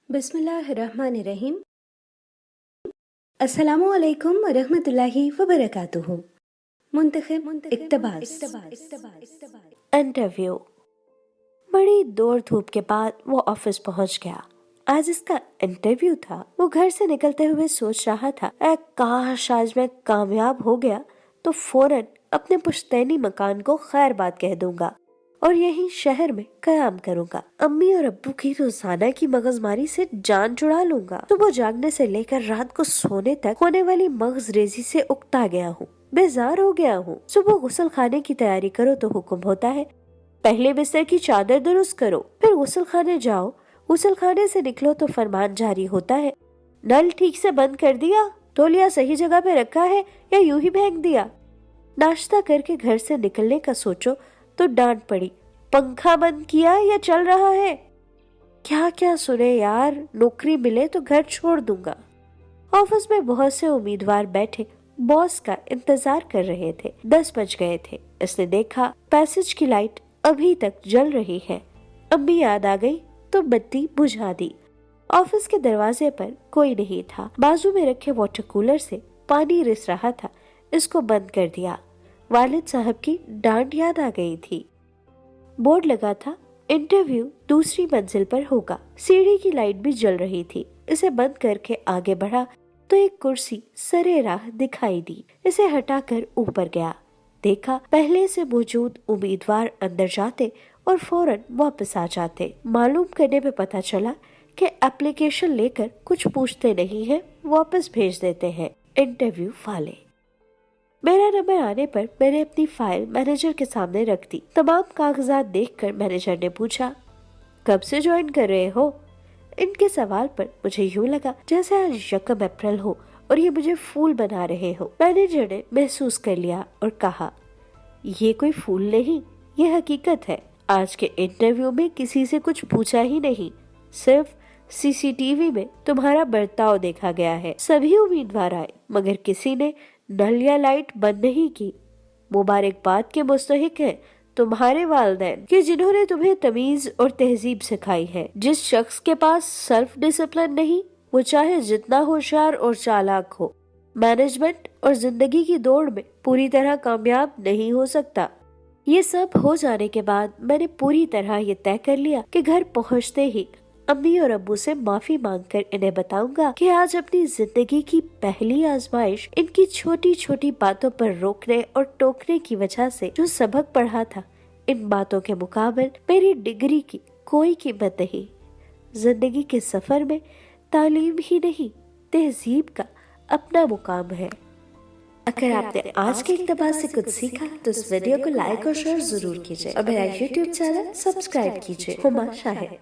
बिस्मिल्लाहिर्रहमानिर्रहीम। अस्सलामु अलैकुम व रहमतुल्लाहि व बरकातुहू। मुंतखब इक्तबास। इंटरव्यू। बड़ी दौड़ धूप के बाद वो ऑफिस पहुंच गया। आज इसका इंटरव्यू था। वो घर से निकलते हुए सोच रहा था, काश आज मैं कामयाब हो गया तो फौरन अपने पुश्तैनी मकान को खैर बात कह दूंगा और यहीं शहर में कयाम करूंगा। अम्मी और अब्बू की रोजाना की मगजमारी से जान छुड़ा लूंगा। सुबह जागने से लेकर रात को सोने तक होने वाली मगजरेजी से उकता गया हूँ, बेजार हो गया हूँ। सुबह गुस्ल खाने की तैयारी करो तो हुक्म होता है, पहले बिस्तर की चादर दुरुस्त करो, फिर गुस्ल खाने जाओ। गुस्ल खाने से निकलो तो फरमान जारी होता है, नल ठीक से बंद कर दिया, तौलिया सही जगह पे रखा है या यूं ही फेंक दिया। नाश्ता करके घर से निकलने का सोचो तो डांट पड़ी, पंखा बंद किया या चल रहा है। क्या क्या सुने यार, नौकरी मिले तो घर छोड़ दूंगा। ऑफिस में बहुत से उम्मीदवार बैठे बॉस का इंतजार कर रहे थे। 10 बज गए थे। इसने देखा पैसेज की लाइट अभी तक जल रही है। अम्मी याद आ गई तो बत्ती बुझा दी। ऑफिस के दरवाजे पर कोई नहीं था। बाजू में रखे वाटर कूलर से पानी रिस रहा था, इसको बंद कर दिया। वालिद साहब की डांट याद आ गई थी। बोर्ड लगा था, इंटरव्यू दूसरी मंजिल पर होगा। सीढ़ी की लाइट भी जल रही थी। इसे बंद करके आगे बढ़ा तो एक कुर्सी सरे राह दिखाई दी। इसे हटाकर ऊपर गया। देखा पहले से मौजूद उम्मीदवार अंदर जाते और फौरन वापस आ जाते। मालूम करने पे पता चला कि एप्लीकेशन लेकर कुछ पूछते नहीं है, वापस भेज देते हैं। इंटरव्यू वाले। मेरा नंबर आने पर मैंने अपनी फाइल मैनेजर के सामने रख दी। तमाम कागजात देखकर मैनेजर ने पूछा, कब से ज्वाइन कर रहे हो? इनके सवाल पर मुझे यूं लगा जैसे आज 1 अप्रैल हो और ये मुझे फूल बना रहे हो। मैनेजर ने महसूस कर लिया और कहा, ये कोई फूल नहीं, ये हकीकत है। आज के इंटरव्यू में किसी से कुछ पूछा ही नहीं, सिर्फ सीसीटीवी में तुम्हारा बर्ताव देखा गया है। सभी उम्मीदवार आए मगर किसी ने नल या लाइट बंद नहीं की। मुबारकबाद के मुस्तहिक हैं तुम्हारे वालिदैन कि जिन्होंने तुम्हें तमीज और तहजीब सिखाई है। जिस शख्स के पास सेल्फ डिसिप्लिन नहीं, वो चाहे जितना होशियार और चालाक हो, मैनेजमेंट और जिंदगी की दौड़ में पूरी तरह कामयाब नहीं हो सकता। ये सब हो जाने के बाद मैंने पूरी तरह ये तय कर लिया कि घर पहुंचते ही अम्मी और अब्बू से माफी मांगकर इन्हें बताऊंगा कि आज अपनी जिंदगी की पहली आजमाइश इनकी छोटी छोटी बातों पर रोकने और टोकने की वजह से जो सबक पढ़ा था, इन बातों के मुकाबले मेरी डिग्री की कोई कीमत नहीं। जिंदगी के सफर में तालीम ही नहीं, तहजीब का अपना मुकाम है। अगर आपने आज के इक़्तिबास से कुछ सीखा तो इस वीडियो को लाइक और शेयर जरूर कीजिए और मेरा यूट्यूब चैनल सब्सक्राइब कीजिए। हुमा शाहिद।